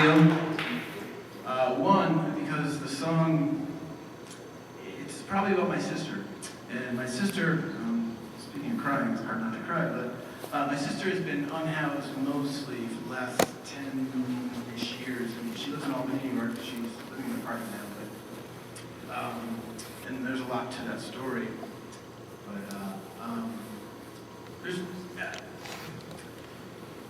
deal. One, because the song, it's probably about my sister. And my sister, speaking of crying, it's hard not to cry, but my sister has been unhoused mostly for the last 10-ish years. I mean, she lives in Olde, New York. She's living in an apartment now, but, and there's a lot to that story. But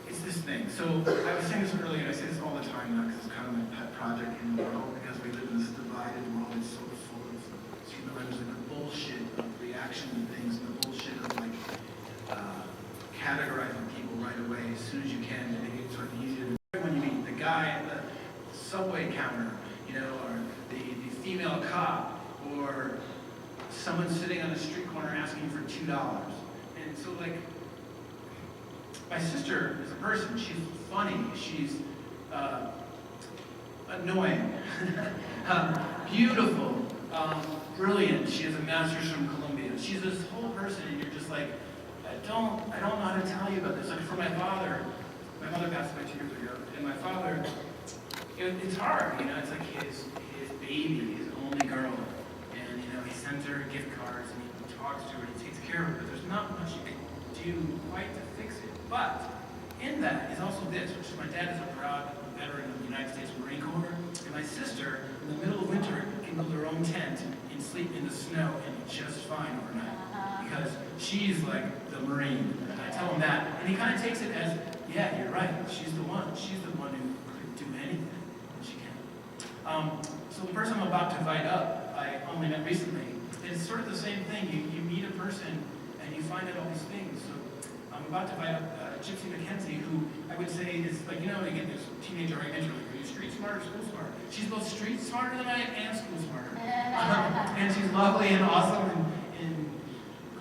it's this thing. So I was saying this earlier, I say this all the time now because it's kind of my pet project in the world, because we live in this divided world. It's so full of, there's like the bullshit of reaction to things, and the bullshit of like categorizing people right away as soon as you can to make it sort of easier to, when you meet the guy at the subway counter, you know, or the female cop, or someone sitting on a street corner asking for $2. And so like, my sister is a person. She's funny. She's annoying, beautiful, brilliant. She has a master's from Columbia. She's this whole person, and you're just like, I don't know how to tell you about this. Like for my father, my mother passed away 2 years ago, and my father, it's hard, you know. It's like his baby, his only girl, and you know he sends her gift cards and he talks to her, and he takes care of her. But there's not much you can do quite to fix it. But in that is also this, which is my dad is a proud veteran of the United States Marine Corps, and my sister, in the middle of winter, can build her own tent and sleep in the snow and be just fine overnight. Because she's like the Marine. And I tell him that, and he kind of takes it as, yeah, you're right, she's the one. She's the one who could do anything, and she can. So the person I'm about to invite up, I only met recently. It's sort of the same thing. You meet a person, and you find out all these things. So I'm about to invite up Gypsy McKenzie, who I would say is like, you know, again, there's teenage arguments, like, are you street smart or school smart? She's both street smarter than I am and school smarter. And she's lovely and awesome and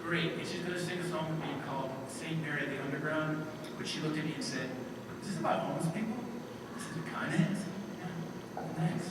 great. And she's going to sing a song with me called St. Mary of the Underground, which she looked at me and said, is this about homeless people? I said, it kind of is. Yeah, thanks.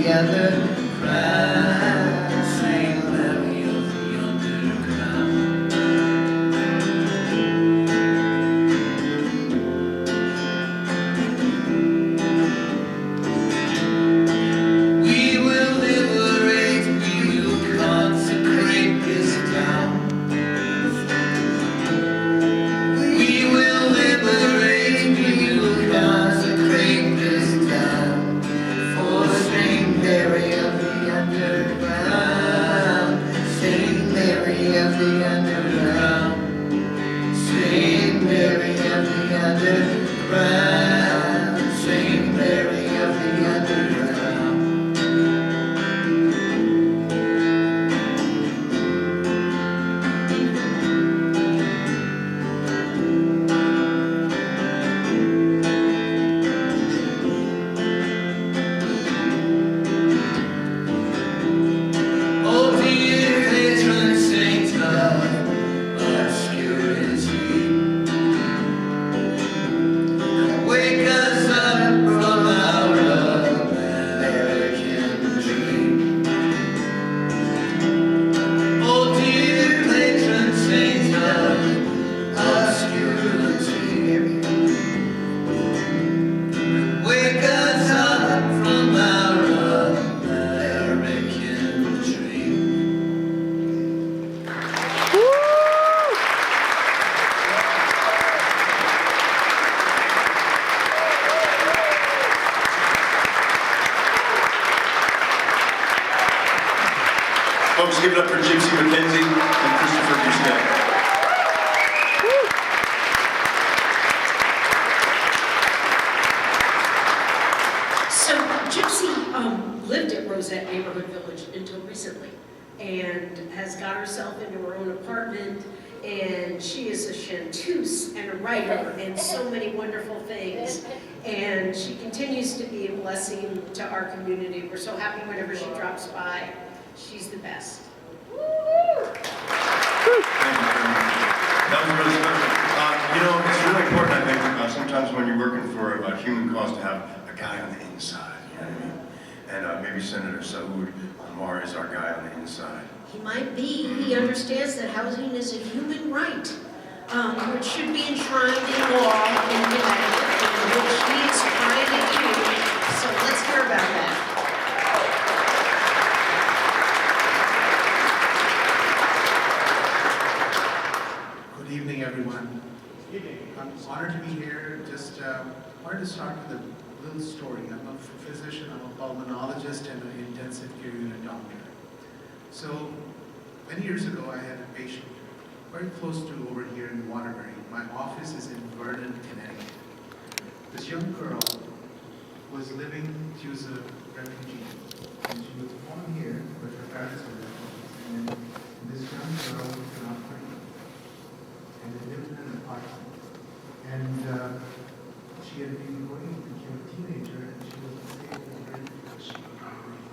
the underground. Saint Mary of the underground. We will liberate, we will consecrate this town. We will liberate, we will consecrate this town. For Saint Mary of the underground. Saint Mary of the underground. Saint Mary of the underground. Saint Mary of the underground. Oh dear patron saint of obscurity, wake us up from our American dream. Oh dear patron saint of obscurity, wake us up from our American dream. Folks, give it up for Gypsy McKenzie and Christopher Bousquet. So Gypsy lived at Rosette Neighborhood Village until recently and has got herself into her own apartment, and she is a chanteuse and a writer and so many wonderful things, and she continues to be a blessing to our community. We're so happy whenever she drops by. She's the best. Thank you. That was really special. You know, it's really important, I think, sometimes when you're working for a human cause to have a guy on the inside, you know what I mean? And maybe Senator Saud Anwar is our guy on the inside. He might be. He understands that housing is a human right, which should be enshrined in law in Connecticut, and which he is trying to do. So let's hear about that. Good evening, everyone. I'm honored to be here. Just wanted to start with a little story. I'm a physician, I'm a pulmonologist, and an intensive care unit doctor. So many years ago, I had a patient very close to over here in Waterbury. My office is in Meriden, Connecticut. This young girl was living, she was a refugee, and she was born here, but her parents were refugees. And this young girl was not pregnant, and they lived in an apartment. And she had been going, became a teenager, and she was disabled already because she could not breathe.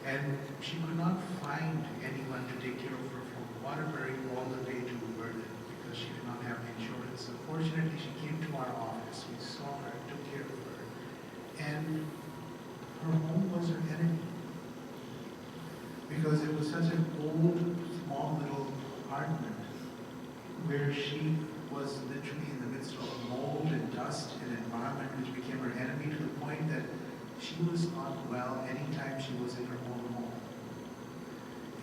And she could not find anyone to take care of her from Waterbury all the way to Meriden because she did not have insurance. So fortunately, she came to our office. We saw her, took care of her, and her home was her enemy because it was such an old, small little apartment where she was literally in the midst of mold and dust and environment which became her enemy to the point that she was not well anytime she was in her own home.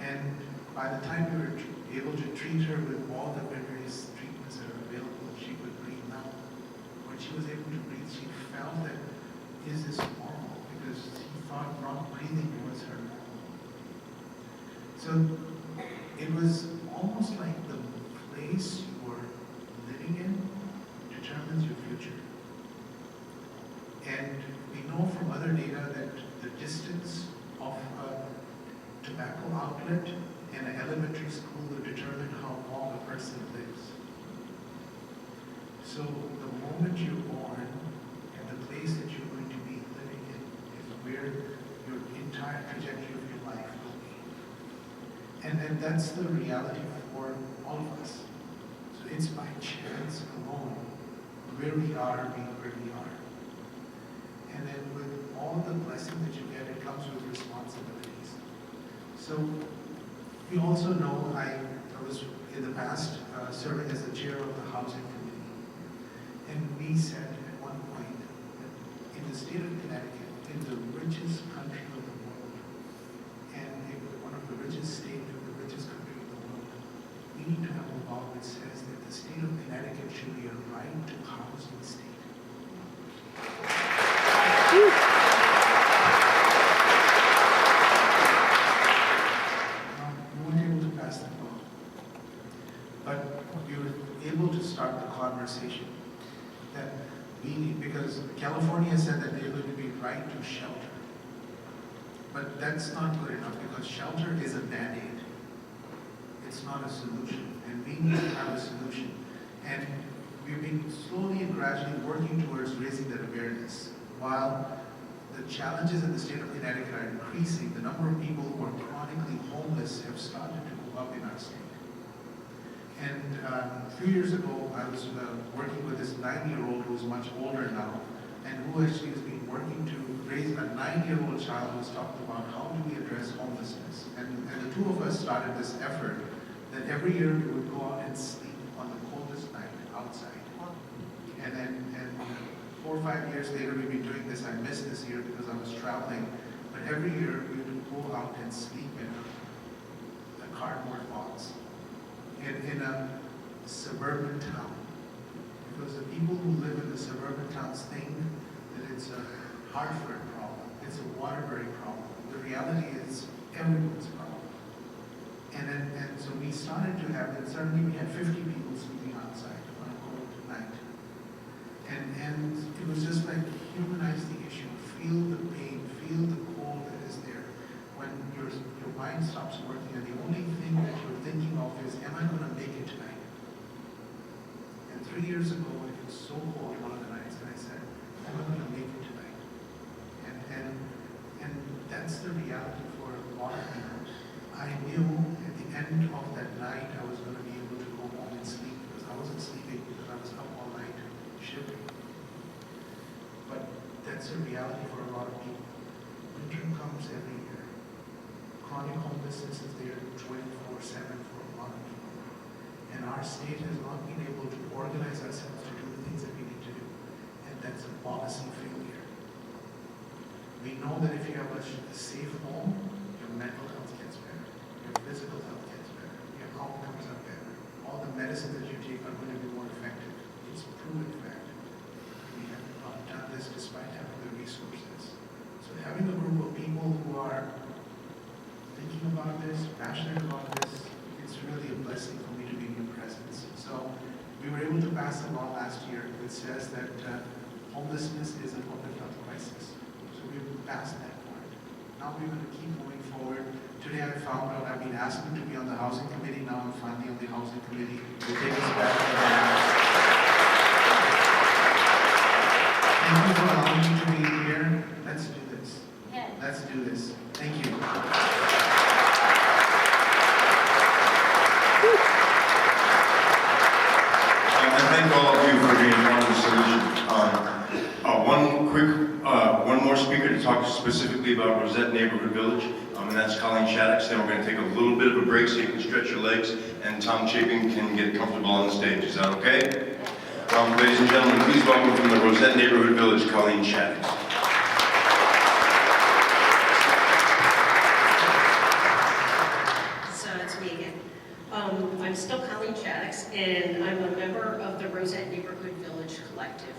And by the time we were able to treat her with all the various treatments that are available, she could breathe now. When she was able to breathe, she felt that, is this normal? Because she thought not breathing was her normal. So it was almost like the place you were living in determines your future. And we know from other data that the distance of a tobacco outlet and an elementary school will determine how long a person lives. So the moment you're born and the place that you're going to be living in is where your entire trajectory of your life will be. And that's the reality for all of us. So it's by chance alone where we are being where we are. And then with all the blessings that you get, it So we also know I was in the past serving as the chair of the housing committee. And we said at one point that in the state of Connecticut, in the richest country of the world, and in one of the richest states of the richest country of the world, we need to have a law that says that the state of Connecticut should be a right to housing state. We weren't able to pass that law, but we were able to start the conversation that we need, because California said that they're going to be right to shelter. But that's not good enough, because shelter is a band-aid. It's not a solution, and we need to have a solution. And we've been slowly and gradually working towards raising that awareness. While the challenges in the state of Connecticut are increasing, the number of people who are chronically homeless have started to go up in our state. And a few years ago, I was working with this 9-year-old who is much older now, and who actually has been working to raise a 9-year-old child who's talked about how do we address homelessness. And the two of us started this effort that every year we would go out and sleep on the coldest night outside. And then 4 or 5 years later, we've been doing this. I missed this year because I was traveling. But every year we would go out and sleep in a cardboard box in a suburban town. Because the people who live in the suburban towns think that it's a Hartford problem, it's a Waterbury problem. The reality is everyone's problem. And so we started to have, and suddenly we had 50 people sleeping outside on a cold night. And it was just like humanize the issue, feel the pain, feel the cold that is there. When your mind stops working and the only thing that you're thinking of is, am I going to make it tonight? And 3 years ago, it was so cold one of the nights, and I said, am I going to make it tonight? And that's the reality for a lot of people. I knew at the end of that night I was going to be able to go home and sleep, because I wasn't sleeping because I was up all night shivering. But that's a reality for a lot of people. Winter comes every year. Chronic homelessness is there 24/7 for a lot of people. And our state has not been able to organize ourselves to do the things that we need to do. And that's a policy failure. We know that if you have a safe home, your mental health gets better, your physical health gets better, your outcomes are better. All the medicines that you take are going to be more effective. It's a proven fact. We have not done this despite having the resources. So having a group of people who are thinking about this, passionate about this, it's really a blessing for me to be in your presence. So we were able to pass a law last year that says that homelessness is a public health crisis. So we passed that part. Now we're going to keep moving forward. Today I found out I've been asking to be on the housing committee. Now I'm finally on the housing committee. We'll take us back to the house. Thank you for allowing me to be here. Let's do this. Yeah. Let's do this. Thank you. And thank all of you for being part of the solution. One more speaker to talk specifically about Rosette Neighborhood Village, and that's Colleen Shaddix. Then we're going to take a little bit of a break so you can stretch your legs, and Tom Chapin can get comfortable on the stage. Is that okay? Ladies and gentlemen, please welcome from the Rosette Neighborhood Village, Colleen Shaddix. So it's me again. I'm still Colleen Shaddix, and I'm a member of the Rosette Neighborhood Village Collective,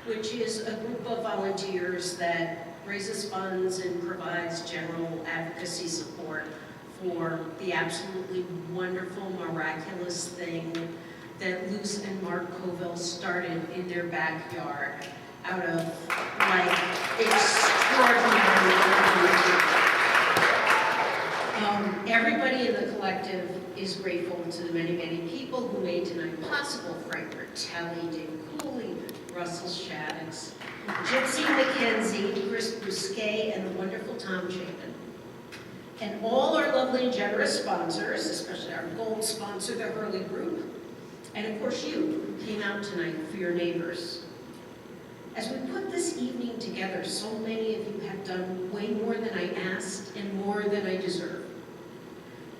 which is a group of volunteers that raises funds and provides general advocacy support for the absolutely wonderful, miraculous thing that Luce and Mark Coville started in their backyard out of, like, extraordinary. Everybody in the collective is grateful to the many, many people who made tonight possible. Frank Bertelli, Dave Cooley, Russell Shaddix, Gypsy McKenzie, Chris Bousquet, and the wonderful Tom Chapin. And all our lovely and generous sponsors, especially our gold sponsor, the Hurley Group, and of course you, who came out tonight for your neighbors. As we put this evening together, so many of you have done way more than I asked and more than I deserve.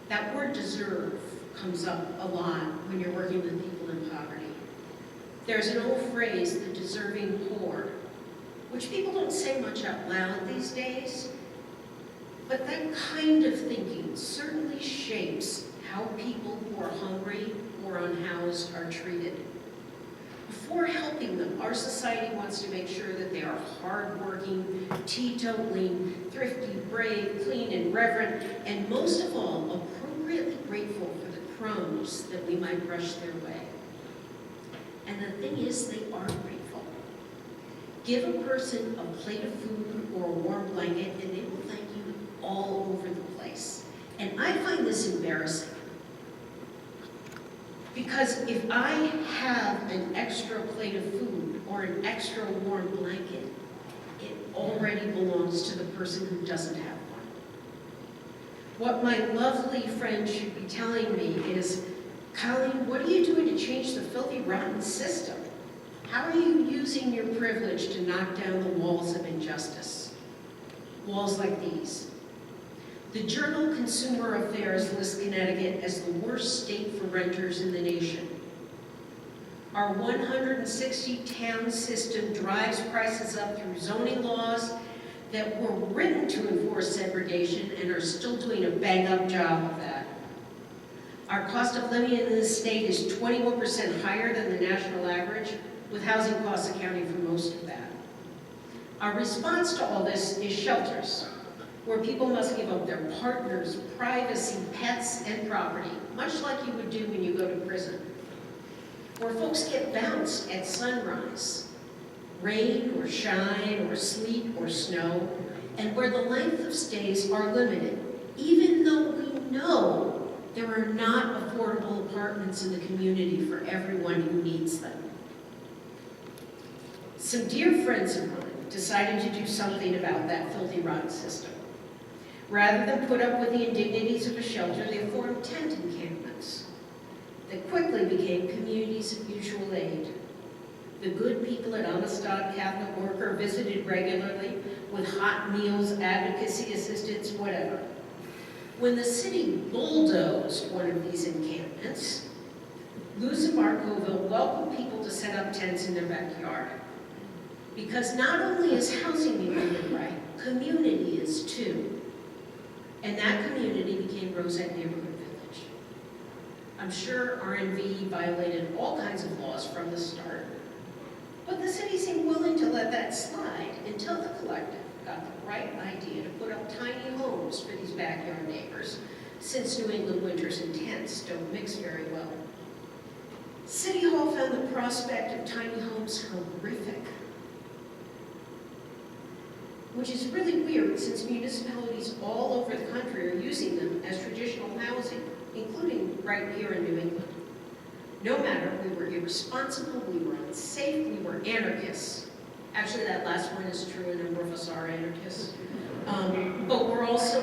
That word deserve comes up a lot when you're working with people in poverty. There's an old phrase, the deserving poor, which people don't say much out loud these days, but that kind of thinking certainly shapes how people who are hungry or unhoused are treated. Before helping them, our society wants to make sure that they are hardworking, teetotaling, thrifty, brave, clean, and reverent, and most of all, appropriately grateful for the crumbs that we might brush their way. And the thing is, they are grateful. Give a person a plate of food or a warm blanket, and they will thank you all over the place. And I find this embarrassing. Because if I have an extra plate of food or an extra warm blanket, it already belongs to the person who doesn't have one. What my lovely friend should be telling me is, Colleen, what are you doing to change the filthy, rotten system? How are you using your privilege to knock down the walls of injustice? Walls like these. The journal Consumer Affairs lists Connecticut as the worst state for renters in the nation. Our 160-town system drives prices up through zoning laws that were written to enforce segregation and are still doing a bang-up job of that. Our cost of living in this state is 21% higher than the national average, with housing costs accounting for most of that. Our response to all this is shelters, where people must give up their partners, privacy, pets, and property, much like you would do when you go to prison. Where folks get bounced at sunrise, rain or shine or sleet or snow, and where the length of stays are limited, even though we know there are not affordable apartments in the community for everyone who needs them. Some dear friends of mine decided to do something about that filthy, rotten system. Rather than put up with the indignities of a shelter, they formed tent encampments that quickly became communities of mutual aid. The good people at Amistad Catholic Worker visited regularly with hot meals, advocacy assistance, whatever. When the city bulldozed one of these encampments, Luz and Marcoville welcomed people to set up tents in their backyard. Because not only is housing the only right, community is too. And that community became Rosette Neighborhood Village. I'm sure RNV violated all kinds of laws from the start, but the city seemed willing to let that slide until the collective got the right idea to put up tiny homes for these backyard neighbors, since New England winters and tents don't mix very well. City Hall found the prospect of tiny homes horrific, which is really weird since municipalities all over the country are using them as traditional housing, including right here in New England. No matter, we were irresponsible, we were unsafe, we were anarchists. Actually, that last one is true, a number of us are anarchists. But we're also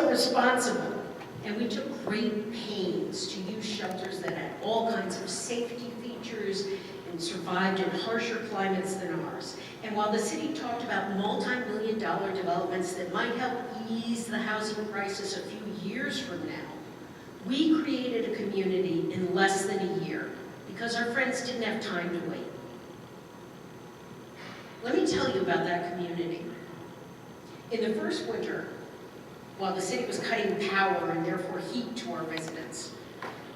responsible. And we took great pains to use shelters that had all kinds of safety features and survived in harsher climates than ours. And while the city talked about multi-million-dollar developments that might help ease the housing crisis a few years from now, we created a community in less than a year because our friends didn't have time to wait. Let me tell you about that community. In the first winter, while the city was cutting power and therefore heat to our residents,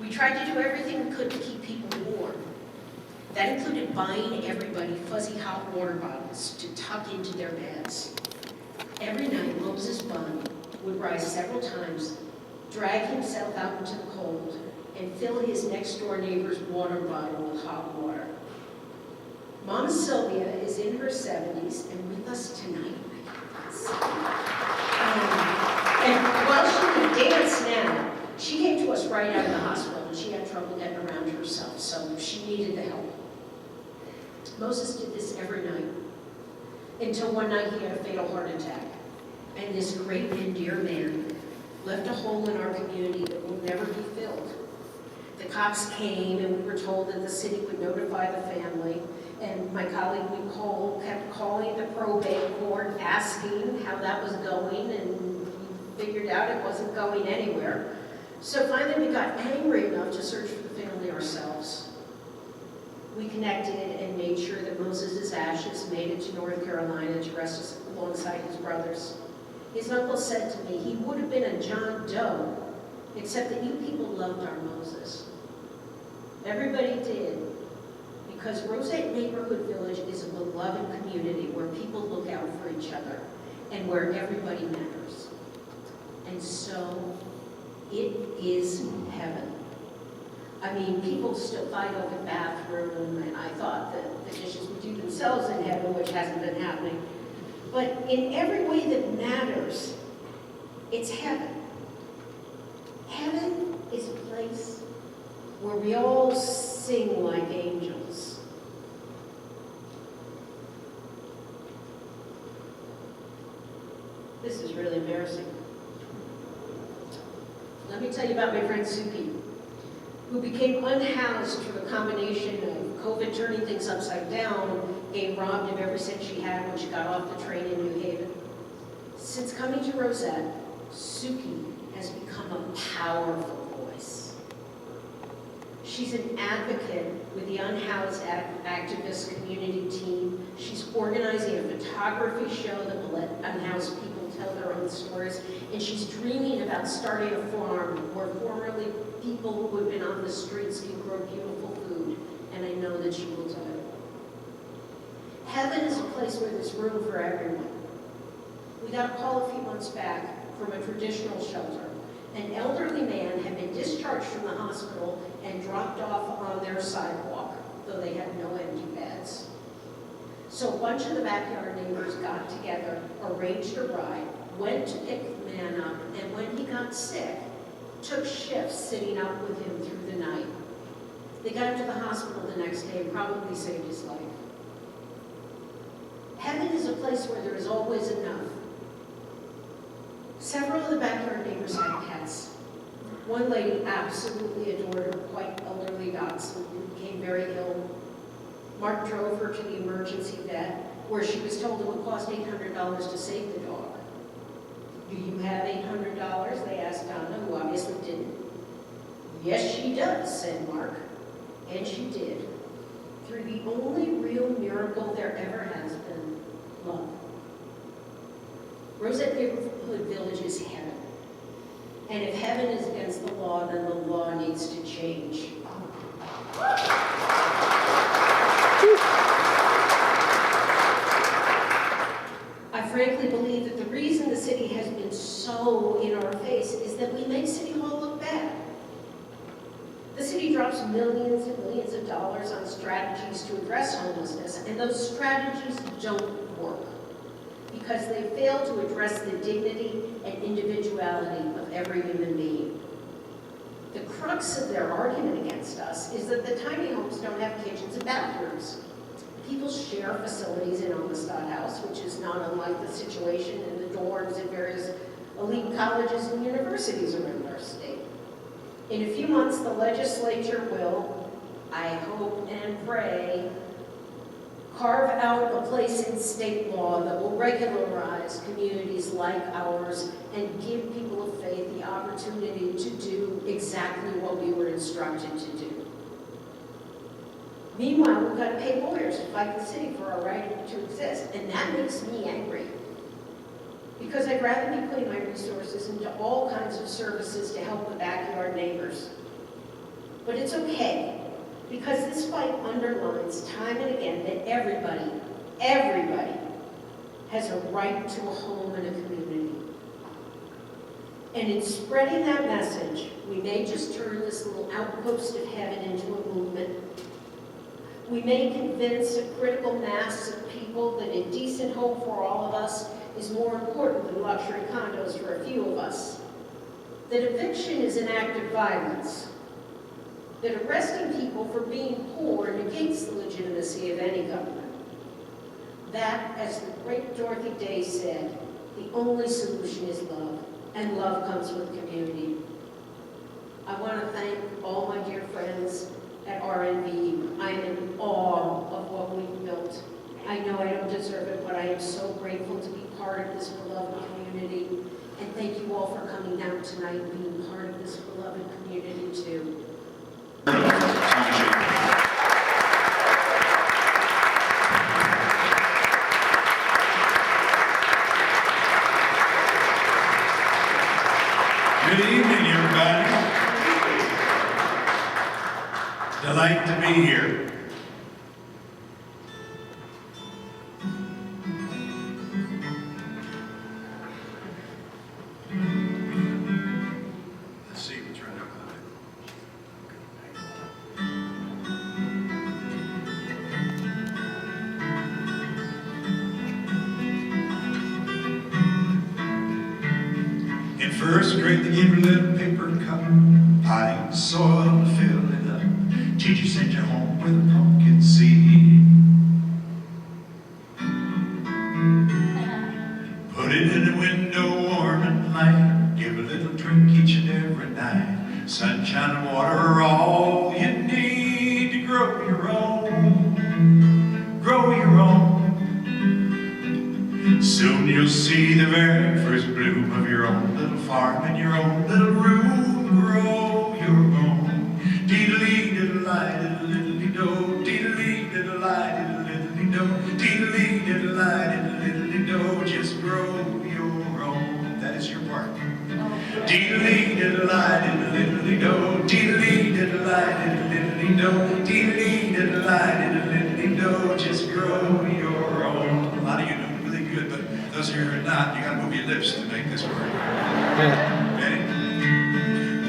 we tried to do everything we could to keep people warm. That included buying everybody fuzzy hot water bottles to tuck into their beds. Every night, Moses Bunn would rise several times, drag himself out into the cold, and fill his next-door neighbor's water bottle with hot water. Mama Sylvia is in her 70s and with us tonight. And while she can dance now, she came to us right out of the hospital and she had trouble getting around herself, so she needed the help. Moses did this every night, until one night he had a fatal heart attack. And this great and dear man left a hole in our community that will never be filled. The cops came and we were told that the city would notify the family, and my colleague Nicole kept calling the probate court asking how that was going, and figured out it wasn't going anywhere. So finally we got angry enough to search for the family ourselves. We connected and made sure that Moses' ashes made it to North Carolina to rest alongside his brothers. His uncle said to me, he would have been a John Doe, except that you people loved our Moses. Everybody did, because Rosette Neighborhood Village is a beloved community where people look out for each other and where everybody matters. And so it is heaven. I mean, people still fight over the bathroom, and I thought that the dishes would do themselves in heaven, which hasn't been happening. But in every way that matters, it's heaven. Heaven is a place where we all sing like angels. This is really embarrassing. Let me tell you about my friend Suki, who became unhoused through a combination of COVID turning things upside down, being robbed of every cent she had when she got off the train in New Haven. Since coming to Rosette, Suki has become a powerful voice. She's an advocate with the Unhoused Activist Community Team. She's organizing a photography show that will let unhoused people tell their own stories. And she's dreaming about starting a farm where formerly people who have been on the streets can grow beautiful food. And I know that she will do it. Heaven is a place where there's room for everyone. We got a call a few months back from a traditional shelter. An elderly man had been discharged from the hospital and dropped off on their sidewalk, though they had no empty beds. So a bunch of the backyard neighbors got together, arranged a ride, went to pick the man up, and when he got sick, took shifts sitting up with him through the night. They got him to the hospital the next day and probably saved his life. Heaven is a place where there is always enough. Several of the backyard neighbors had pets. One lady absolutely adored her quite elderly dachshund who became very ill. Mark drove her to the emergency vet, where she was told it would cost $800 to save the dog. Do you have $800? They asked Donna, who obviously didn't. Yes, she does, said Mark. And she did. Through the only real miracle there ever has been, love. Rosette Neighborhood Village is heaven. And if heaven is against the law, then the law needs to change. I frankly believe that the reason the city has been so in our face is that we make City Hall look bad. The city drops millions and millions of dollars on strategies to address homelessness, and those strategies don't work because they fail to address the dignity and individuality of every human being. The crux of their argument against us is that the tiny homes don't have kitchens and bathrooms. People share facilities in Amistad House, which is not unlike the situation in the dorms at various elite colleges and universities around our state. In a few months, the legislature will, I hope and pray, carve out a place in state law that will regularize communities like ours and give people of faith the opportunity to do exactly what we were instructed to do. Meanwhile, we've got to pay lawyers to fight the city for our right to exist, and that makes me angry. Because I'd rather be putting my resources into all kinds of services to help the backyard neighbors. But it's okay, because this fight underlines time and again that everybody has a right to a home and a community. And in spreading that message, we may just turn this little outpost of heaven into a movement. We may convince a critical mass of people that a decent home for all of us is more important than luxury condos for a few of us. That eviction is an act of violence. That arresting people for being poor negates the legitimacy of any government. That, as the great Dorothy Day said, the only solution is love, and love comes with community. I want to thank all my dear friends at RNV. I am in awe of what we've built. I know I don't deserve it, but I am so grateful to be part of this beloved community. And thank you all all for coming down tonight and being part of this beloved community too. Good evening, everybody. Delight to be here. Let's see, we're trying to in first grade, they gave you a little paper cup, potting soil to fill it up. Teacher sent you home with a pumpkin seed. Put it in the window, warm and light. Give a little drink each and every night. Sunshine and water are all you need to grow your own. Grow your own. Soon you'll see the very first bloom of your own little farm in your own little room. Grow your own. Dee-dee-dee, diddle-lie, diddle-diddle-dee-do. Dee-dee-dee, diddle-lie, diddle-diddle-dee-do. Dee-dee-dee, diddle-lie, diddle-diddle-dee-do. Just grow your own. That is your part. Dee-dee-dee, diddle-lie, diddle-diddle-dee-do. Dee-dee-dee, diddle-lie, diddle-diddle-dee-do. Dee-dee-dee, diddle-lie, diddle-diddle-dee-do. Just grow your own. A lot of you do really good, but those of you who are not, you gotta move your lips to make this work. Ready?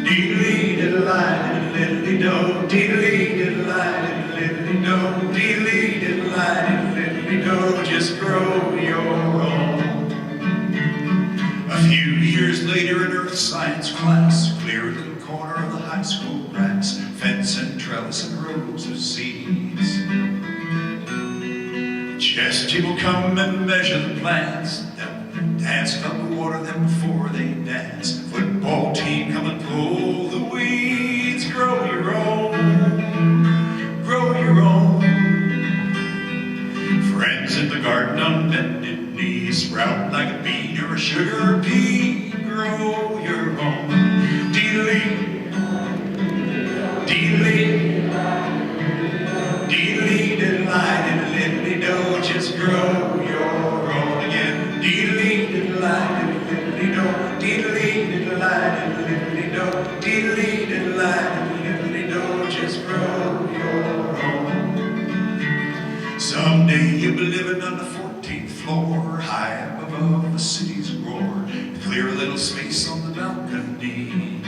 Dee-dee-dee, diddle-lie, diddle-diddle-dee-do. Dee-dee-dee, diddle-lie, diddle-diddle-dee-do. Dee-dee-dee, diddle-lie, diddle-diddle-dee-do. Just grow your own. A few years later in earth science class, clear a little corner of the high school grass, fence and trellis and rows of seeds. Chess team will come and measure the plants. They'll dance up and water them before they dance. Football team come and pull the weeds. Grow your own. Grow your own. Friends in the garden on bended knees, sprout like a bean or a sugar pea. Grow your own. Dee-dee-dee, dee-dee-dee, dee-dee-dee, diddle-lie, diddle-diddle-dee-do. Just grow your own again. Dee-dee-dee, diddle-lie, diddle-diddle-dee-do. Dee-dee-dee, diddle-lie, diddle-diddle-dee-do. Dee-dee-dee, diddle-lie, diddle-diddle-dee-do. Just grow your own. Someday you'll be living on the 14th floor, high up above the city's roar. Clear a little space on the balcony.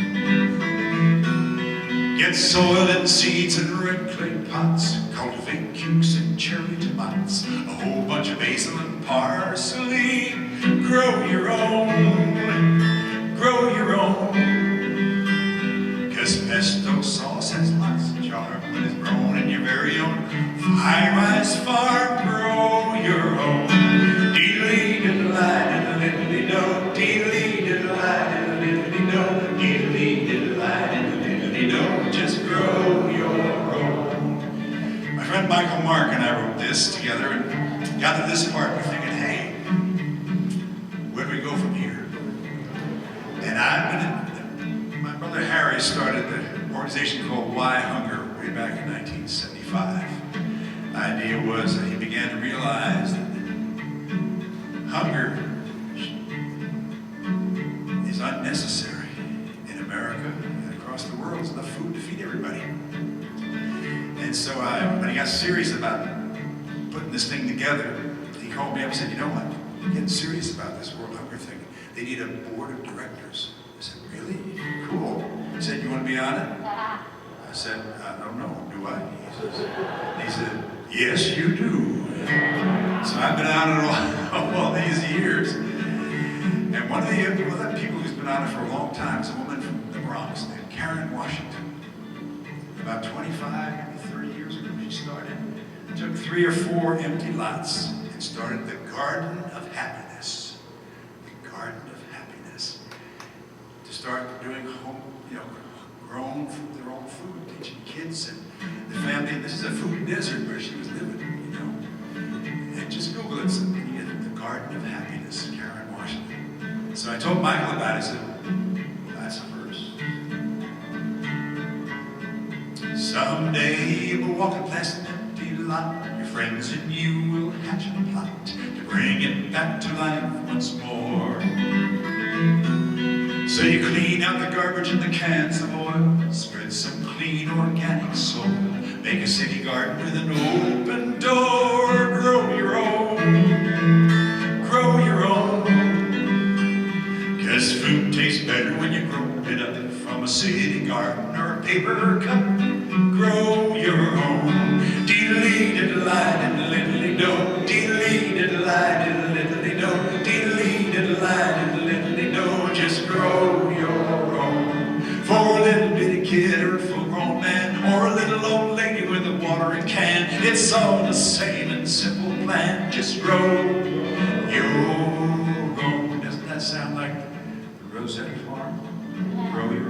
Get soil and seeds and red clay pots. Cultivate cukes and cherry tomates. A whole bunch of basil and parsley. Grow your own. Grow your own. 'Cause pesto sauce has lots of charm when it's grown in your very own high-rise farm. Grow your own. Dee-dee-dee, diddle-lie, diddle-diddle-dee-do. Dee-dee-dee, diddle-lie, diddle-diddle-dee-do. Dee-dee-dee, diddle-lie, diddle-diddle-dee-do. Just grow your own. My friend Michael Mark and I wrote this together and got to this part. We're thinking, hey, where do we go from here? And my brother Harry started the organization called Why Hunger way back in 1975. The idea was that he began to realize that hunger is unnecessary in America and across the world. There's enough food to feed everybody. And so when he got serious about putting this thing together, he called me up and said, you know what? I'm getting serious about this world hunger thing. They need a board of directors. I said, really? Cool. He said, you want to be on it? I said, I don't know. Do I? He said, yes, you do. So I've been on it all these years. And one of the people who's been on it for a long time is a woman from the Bronx named Karen Washington. About 25, maybe 30 years ago she started. Took 3 or 4 empty lots and started the Garden of Happiness. The Garden of Happiness. To start doing home, grown food, their own food, teaching kids and the family. And this is a food desert where she was living, And just Google it, and you get the Garden of Happiness, Karen Washington. So I told Michael about it. I said, you're walking past an empty lot, your friends and you will hatch a plot to bring it back to life once more. So you clean out the garbage and the cans of oil, spread some clean organic soil, make a city garden with an open door, grow your own, grow your own. 'Cause food tastes better when you grow it up from a city garden or a paper cup. Grow your own. Dee-lee-diddle-lie-diddle-diddle-lee-do. Dee-lee-diddle-lie-diddle-diddle-lee-do. Dee-lee-diddle-lie-diddle-diddle-lee-do. Just grow your own. For a little bitty kid or a full-grown man or a little old lady with a watering can, it's all the same and simple plan. Just grow your own. Doesn't that sound like the Rosetta Farm? Grow your own.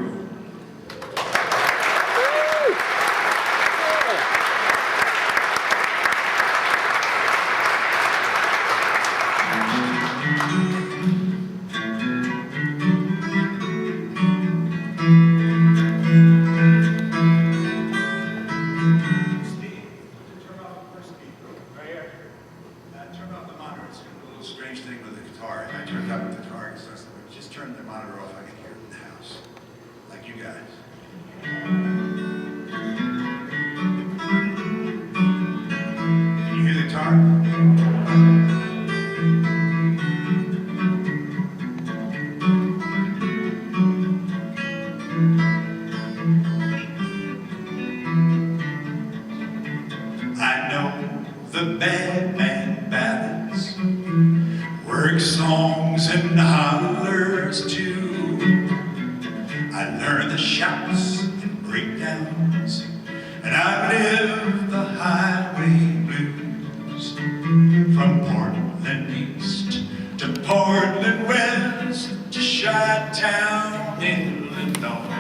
Strange thing with the guitar. If I turned up the guitar, it starts to just turn the monitor off. I can hear it in the house, like you guys. Can you hear the guitar? I know the bad man ballads, work songs and hollers too. I learned the shouts and breakdowns, and I lived the highway blues. From Portland East to Portland West to Chi-Town, Illinois.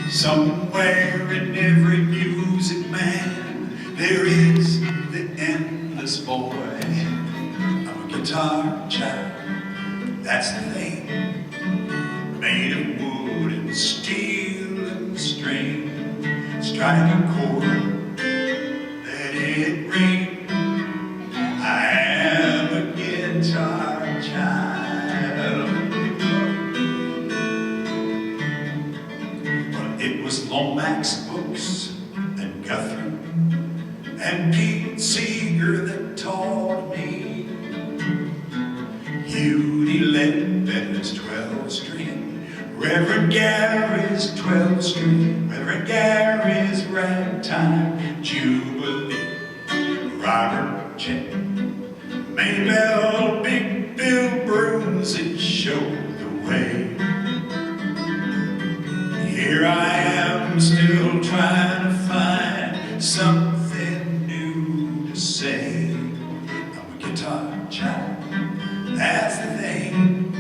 Somewhere in every music man there is the endless boy. Guitar child, that's the thing, made of wood and steel and string. Strike a chord, let it ring. I am a guitar child. Well, it was Lomax Books and Guthrie and Pete Seeger that taught me. Judy Ledbetter's 12-string, Reverend Gary's 12-string, Reverend Gary's ragtime jubilee, Robert Chet, Maybelle, Big Bill Bruce, that showed the way. Here I am still trying to find something new to say. I'm a guitar child. That's the thing,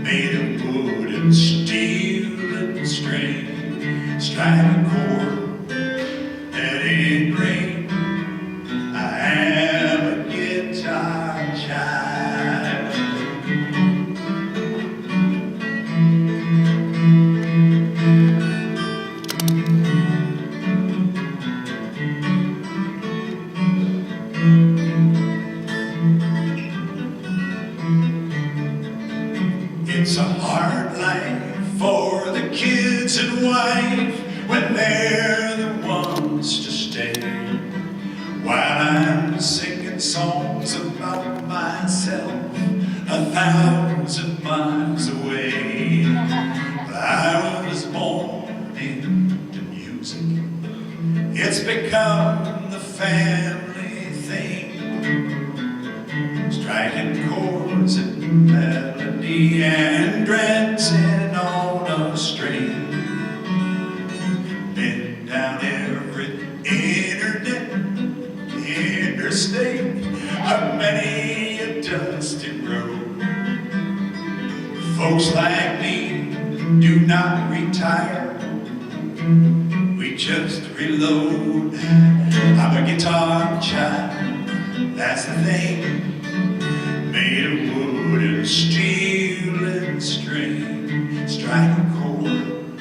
made of wood and steel and string. Strike a chord, let it ring. I am a guitar child. It's a hard life for the kids and wife when they're the ones to stay. While I'm singing songs about myself 1,000 miles away. I was born into music. It's become the family thing. Striking chords and melody and dancing on a string. Been down every interstate, many a dusty road. Folks like me do not retire, we just reload. I'm a guitar child, that's the thing, made of wood and steel and string. Strike a chord,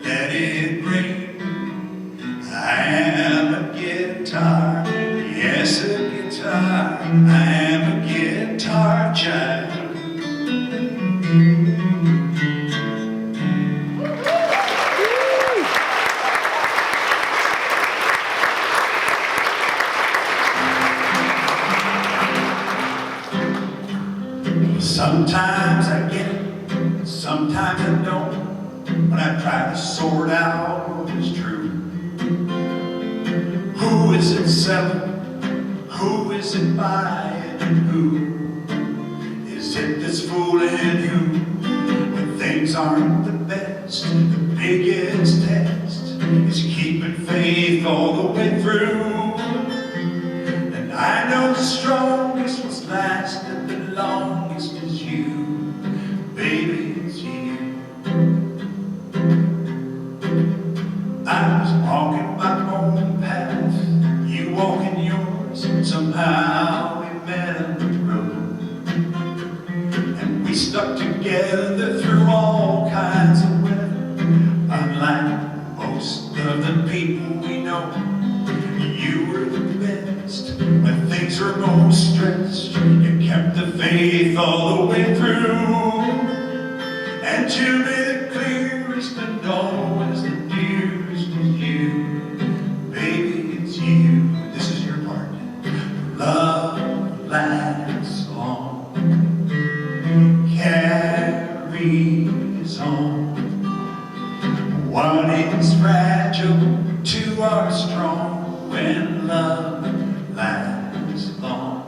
let it ring. I guitar, yes, a guitar. I am a guitar child. Sometimes I get it, sometimes I don't. When I try to sort out what is true. Who is it selling? Who is it buying? And who is it that's fooling who? When things aren't the best, the biggest test is keeping faith all the way through. And I know the strongest was last and the longest is you, baby, it's you. I was walking my own path, you walking yours. Somehow we met on the road, and we stuck together through all kinds of weather. Unlike most of the people we know, you were the best when things were most stressed. You kept the faith all the way through, and you made it clearest and always the dearest is you, baby, it's you. This is your part. Love lasts long, carries on. What is fragile to our strong when love lasts long.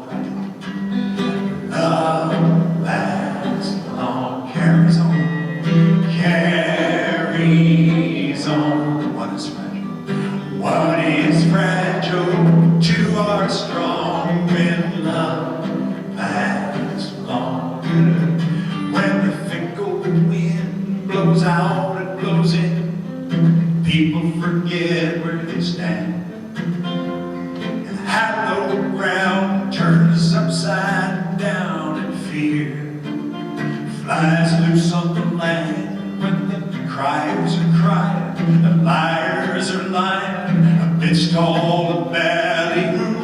Love lasts long, carries on, carries on. What is fragile? What is fragile to our strong when love lasts long? When the fickle wind blows out and blows in, people forget where they stand. And hallowed ground turns upside down, and fear flies loose on the land. When the criers are crying, the liars are lying, amidst all the ballyhoo.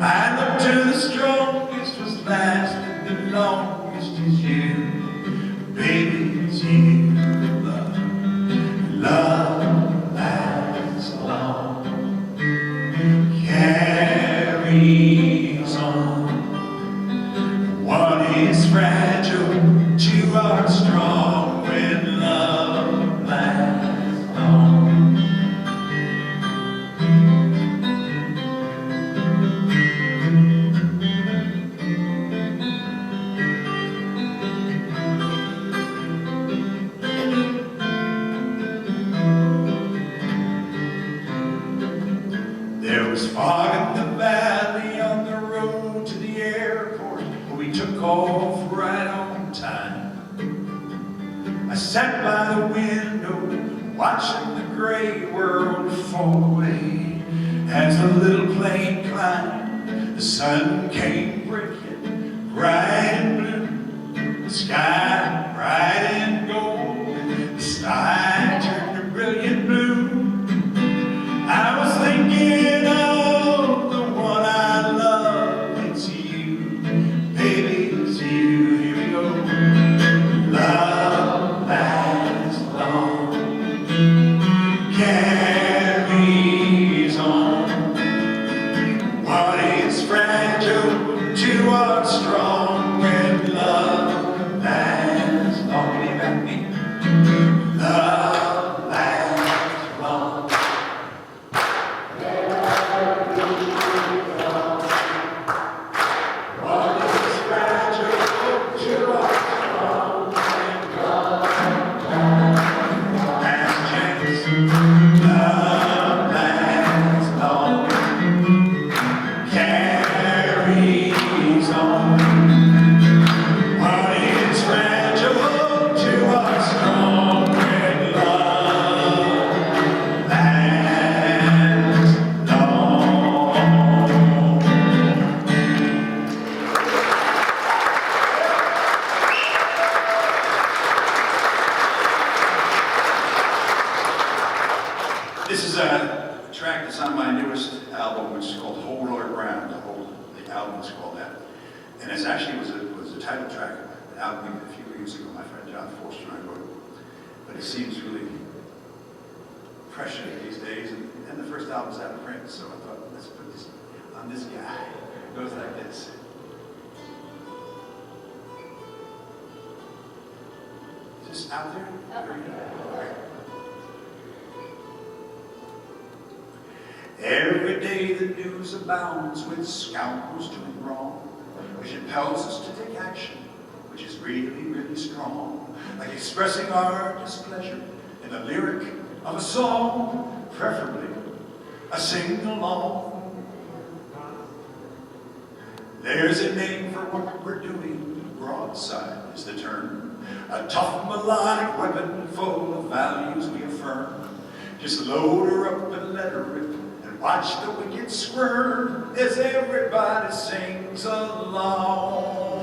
I look to the strongest was last, and the longest is you, baby, it's you. Love lasts long, carries on. What is fragile to our strong when love lasts long? There was fog in the valley on the road to the airport, but we took off right on time. I sat by the window, watching the gray world fall away. As the little plane climbed, the sun came breaking bright and blue. The sky bright and gold, the sky turned a brilliant blue. I was thinking of the one I love. It's you, baby, it's you. Here we go. Love lasts long, carries on. What is fragile to our strong when love lasts my newest album, which is called Hold Our Ground. The album is called that. And it actually was a title track of an album a few years ago. My friend John Forster and I wrote it. But it seems really prescient these days. And the first album's out of print, so I thought, let's put this on this guy. It goes like this. Is this out there? There we go. All right. Every day the news abounds with scoundrels doing wrong, which impels us to take action, which is really, really strong, like expressing our displeasure in the lyric of a song, preferably a sing-along. There's a name for what we're doing, broadside is the term, a tough melodic weapon full of values we affirm. Just load her up and let her rip, watch the wicked squirm as everybody sings along.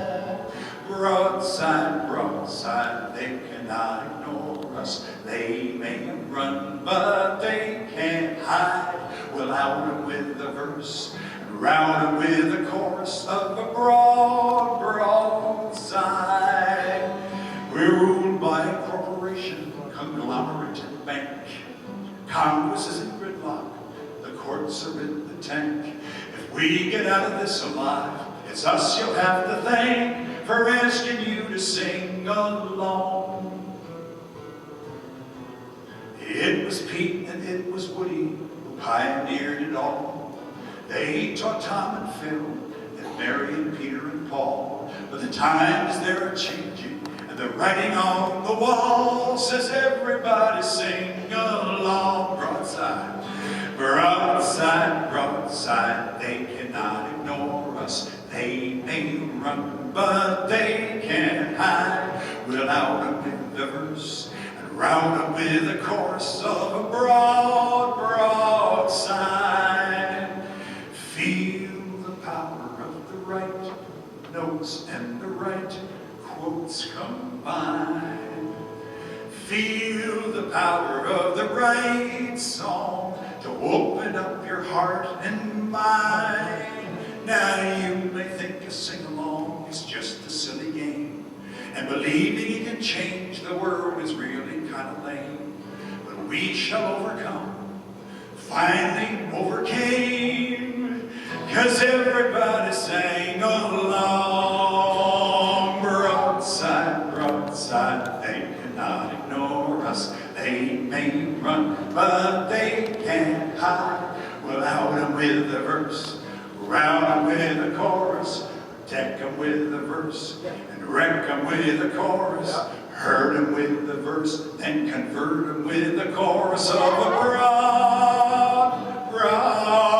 Broadside, broadside, they cannot ignore us. They may run, but they can't hide. We'll out 'em with the verse and round 'em with the chorus of a broad, broadside. We're ruled by a corporation, conglomerate and bank. Congress is in gridlock. Courts are in the tank. If we get out of this alive, it's us you'll have to thank for asking you to sing along. It was Pete and it was Woody who pioneered it all. They taught Tom and Phil and Mary and Peter and Paul. But the times they're changing and the writing on the wall says everybody sing along. Broadside. Broadside, broadside, they cannot ignore us. They may run, but they can't hide. We'll out 'em with the verse and round 'em with the chorus of a broad, broadside. Feel the power of the right notes and the right quotes combine. Feel the power of the right song to open up your heart and mind. Now you may think a sing-along is just a silly game, and believing it can change the world is really kind of lame. But we shall overcome, finally overcame, 'cause everybody sang along. Broadside, broadside, they cannot ignore us. They may run, but they can't hide. We'll out 'em with the verse, round 'em with the chorus, deck 'em with the verse, and wreck 'em with the chorus, hurt 'em with the verse, then convert 'em with the chorus of a broad, broadside.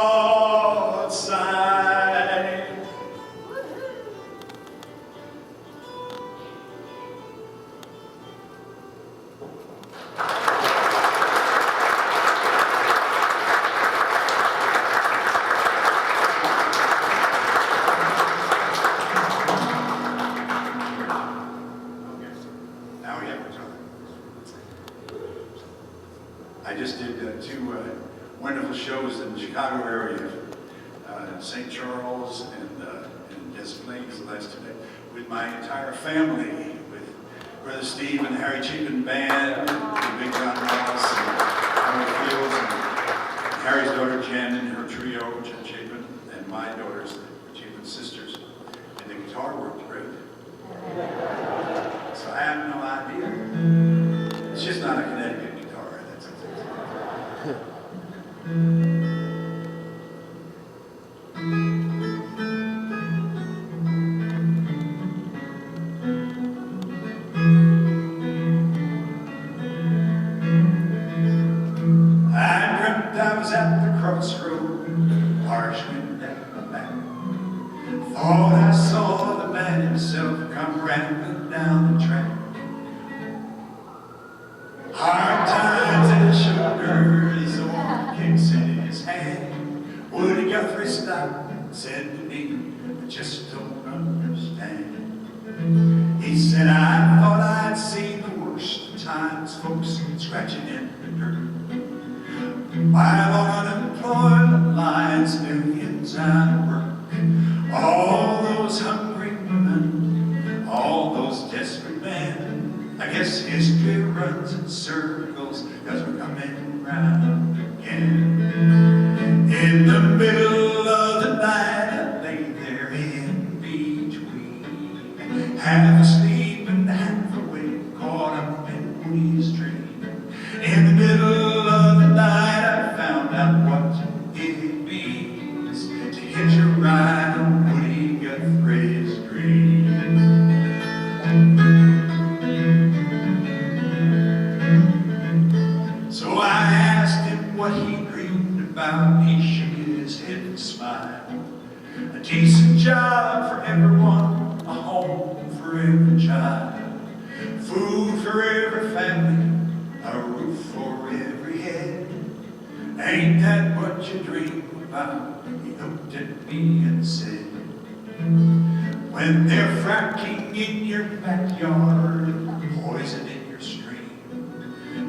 I just did two wonderful shows in the Chicago area, St. Charles and Des Plaines last night, with my entire family, with Brother Steve and Harry Chapin Band, and Big John Ross, and Howard Fields, and Harry's daughter Jen and her trio, Jen Chapin, and my daughters, the Chapin sisters, and the guitar worked great. So I have no idea. It's just not a Connecticut guitar, that's it. I dreamt I was at the crossroad, harsh wind at my back. Thought I saw the man himself come rambling down the track. Hard times at his shoulder, his own kicks in his hand. Woody Guthrie stopped and said to me, I just don't understand. He said, I thought I'd seen the worst of times, folks scratching in the dirt. While on unemployment out of work. All those hungry women, all those desperate men. I guess history runs in circles, 'cause we're coming round again. In the middle of the night, I lay there in between, half asleep and half awake, caught up in Woody's dream. In the middle of the night, I found out what it means to hitch a ride on Woody Guthrie's dream. So I asked him what he dreamed about. He shook his head and smiled. A decent job for everyone, a home for every child, food for every family, a roof for every head. Ain't that what you dream about? He looked at me and said, when they're fracking in your backyard, poison in your stream,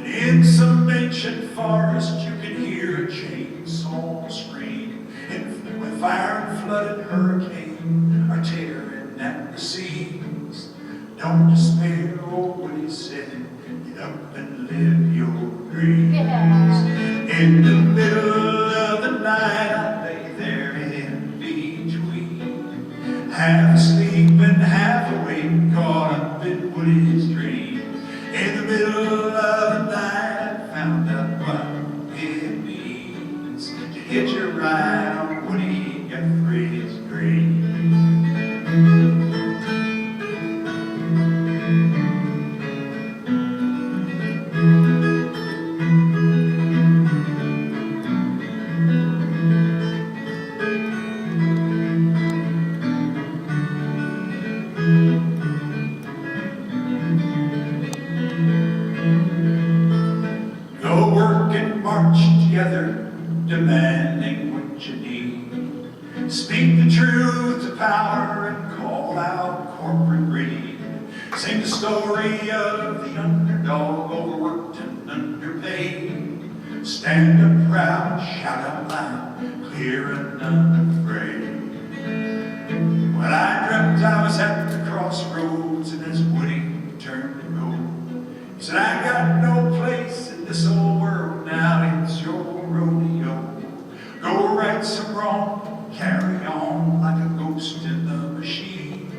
in some ancient forest you can hear a chainsaw scream. And when fire and flood and hurricane are tearing at the seams, don't despair, oh, what he said, get up and live your dreams. In the middle of the night, I lay there in between, half asleep and half awake, caught up in Woody's dream. In the middle of the night, I found out what it means to hitch a ride on Woody Guthrie's dream. Go work and march together, demanding what you need. Speak the truth to power and call out corporate greed. Sing the story of the underdog, overworked and underpaid. Stand up proud, shout out loud, clear and unafraid. When I dreamt I was at the crossroads, and as Woody turned to go, he said, I got no place in this old world now, it's your rodeo. Go right some wrong, carry on like a ghost in the machine.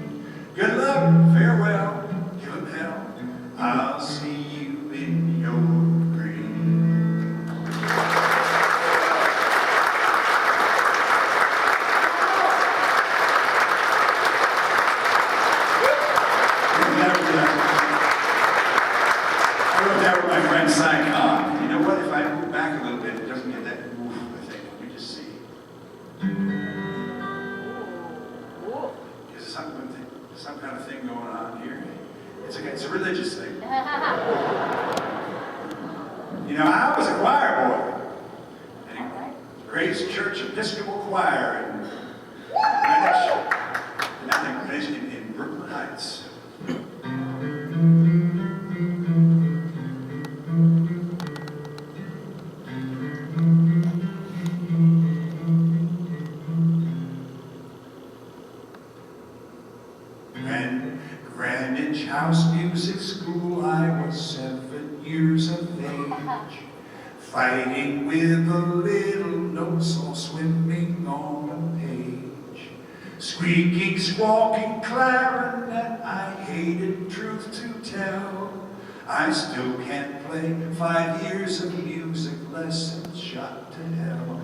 Good luck, farewell, give 'em hell, I'll see you in your dream. I wrote that with my friend Cy Cobb. You know what? If I move back a little bit, it doesn't get that oof, I think. Let me just see. There's some kind of thing going on here. It's a religious thing. You know, I was a choir boy. Anyway, Grace Church Episcopal Choir in Brooklyn Heights. Greenwich House Music School, I was 7 years of age, fighting with the little notes all swimming on the page. Squeaking, squawking clarinet, I hated, truth to tell. I still can't play 5 years of music lessons, shot to hell.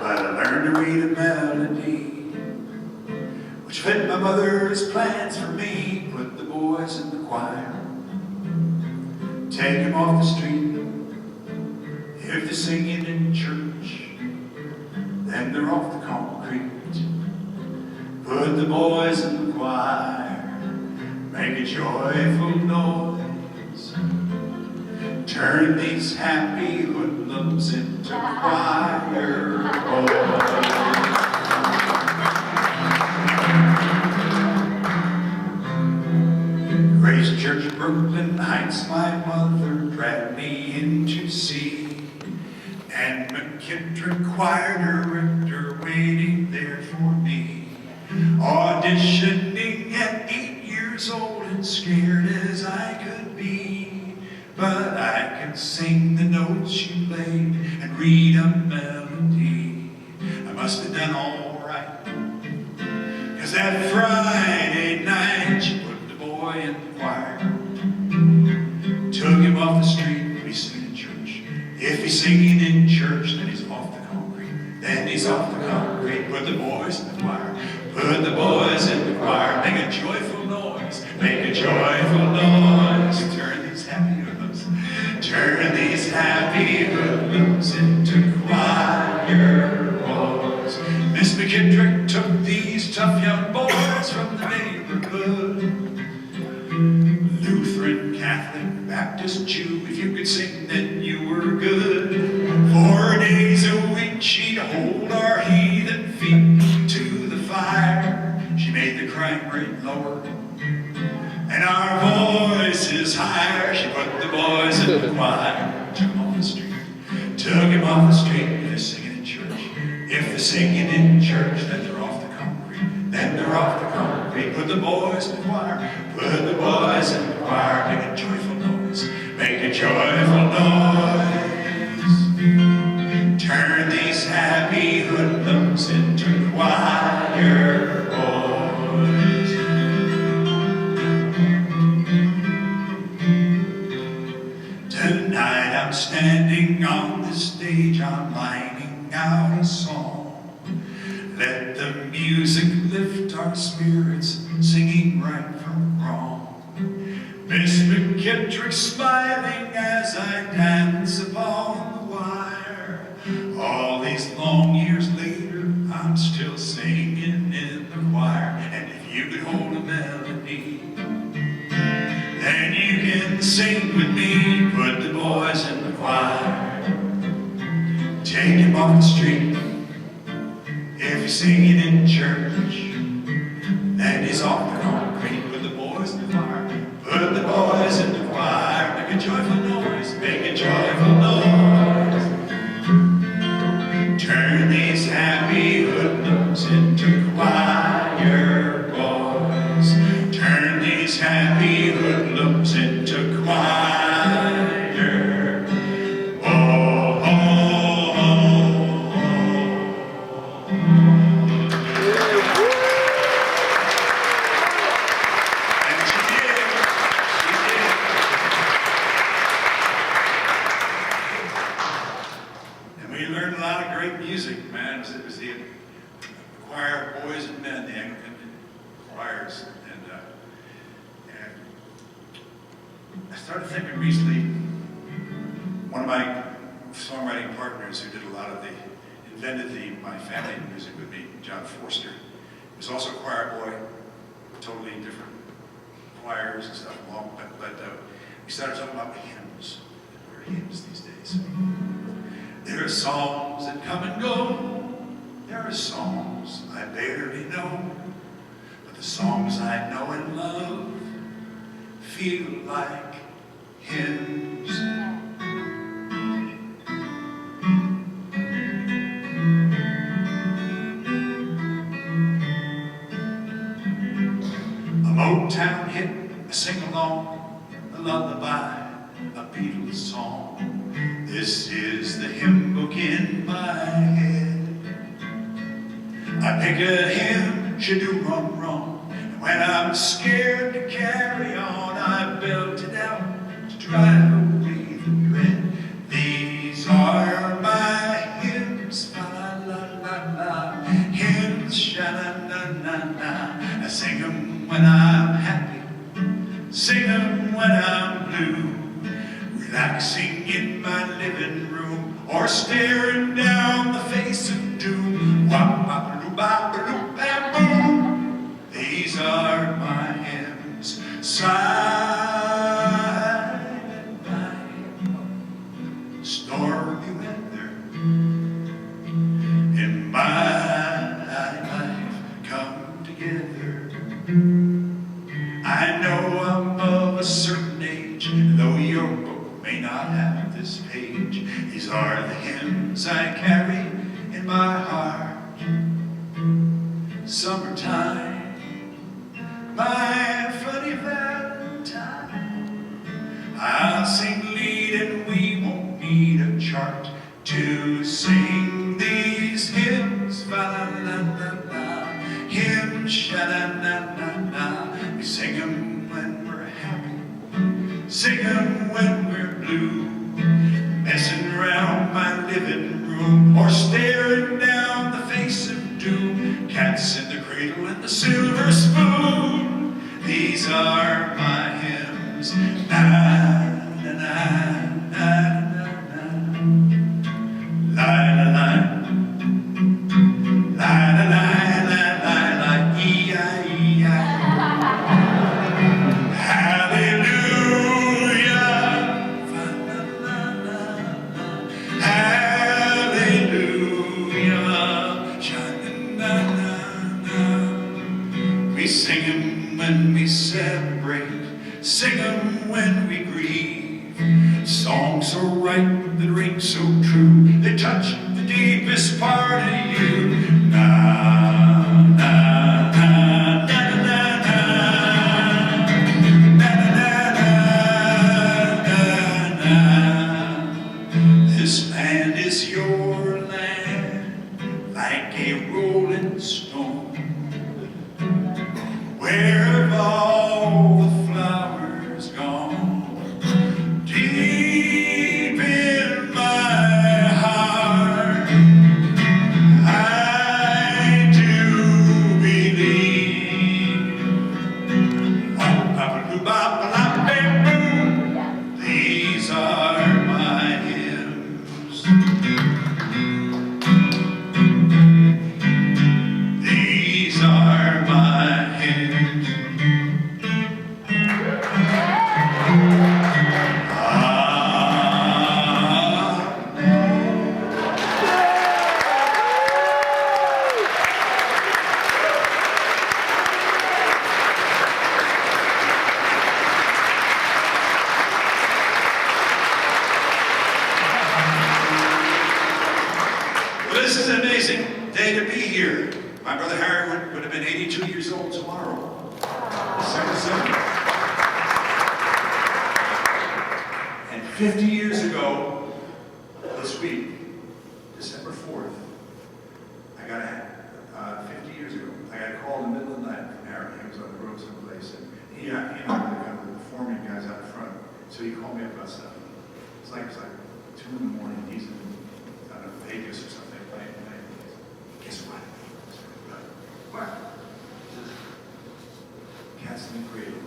But I learned to read a melody which fit my mother's plans for me. Put the boys in the choir, take them off the street. If they're singing in church, then they're off the concrete. Put the boys in the choir, make a joyful noise. Turn these happy hoodlums into choir boys. Grace Church, Brooklyn Heights, my mother dragged me in to see. And McKittrick choir director waiting there for me. Auditioning at 8 years old and scared as I could be. But I could sing the notes she played and read a melody. I must have done all right, 'cause that Friday night she put the boy in the choir. Took him off the street, but he's singing in church. If he's singing in church, then he's off the concrete. Then he's off the concrete. Put the boys in the choir. Put the boys in the choir. Make a joyful noise. Make a joyful noise. Turn these happy hoodlums. Turn these happy hoodlums into choir boys. Miss McKittrick took these tough young boys from the neighborhood. Lutheran, Catholic, Baptist, Jew, if you could sing, then you were good. 4 days a week she'd hold our heathen feet to the fire. She made the crime rate lower and our voices higher. She put the boys in the choir. Took him off the street. Took him off the street. If they're singing in church. If they're singing in church, then they're off the concrete. Then they're off the concrete. Put the boys in the choir. Put the boys in the choir. Make a joyful noise. Make a joyful noise. Turn these happy hoodlums into choir boys. Tonight I'm standing on the stage. I'm lining out a song. Let the music lift our spirits, singing right from wrong. Miss McKittrick smiling as I dance upon the wire. All these long years later, I'm still singing in the choir. And if you could hold a melody, then you can sing with me. Put the boys in the choir. Take him off the street. If he's singing in church, then he's off the concrete. Put the boys in the choir. Put the boys in the choir. Make a joyful noise. Make a joyful noise. Turn these happy hoodlums into choir boys. Turn these happy hoodlums into choir. Music, man. It was the choir, boys and men, the Anglican choirs, and I started thinking recently. One of my songwriting partners, who did a lot of invented my family music with me, John Forster, was also a choir boy, totally different choirs and stuff. But we started talking about hymns. There are hymns these days. There are songs that come and go. There are songs I barely know. But the songs I know and love feel like hymns. A Motown hit, a sing-along, a lullaby, a Beatles song. This is the hymn book in my head. I pick a hymn, rum. And when I'm scared to carry on, I belt it out to drive away the dread. These are my hymns, fa-la-la-la-la, hymns, sha-la-la-la-la. I sing them when I'm happy, sing them when I'm blue. Relaxing in my living room, or staring down the face of doom. Wah-ba-ba-doo-ba-ba-doo-ba-boom. These are my hymns, silent night, stormy weather. In my life come together. I know I'm of a certain age, though your book may not have this page. These are the hymns I carry in my heart. summertime, my funny Valentine. I'll sing lead and we won't need a chart to sing these hymns. Fa-la-la-la-la, hymns, sha-la-la-la-la. We sing them when we're happy, sing them when we're blue, messing around my living room or staring down the face of doom. Cats in the cradle and the silver spoon, these are my hymns. Na na na na na na, la la la, la la la la la la, E-I-E-I. Hallelujah, fa-la-la-la-la. Hallelujah, sha-na-na-na-na. We sing 'em when we celebrate, sing 'em when we grieve. Songs so right that ring so true, they touch the deepest part of you. Na na na na na na, na na na na na. This land is your land, like a rolling stone. Where have all the flowers gone? Deep in my heart, I do believe. These are my hymns. These are my hymns. Well, this is an amazing day to be here. My brother Harry would have been 82 years old tomorrow, December 7th. And 50 years ago, this week, December 4th, I got 50 years ago, I got a call in the middle of the night from Harry. He was on the road someplace, and he and I were kind of the performing guys out front. So he called me up about stuff. It's like 2 in the morning. He's in, I don't know, Vegas or something. Playing. Guess what? What? Cats in the Cradle.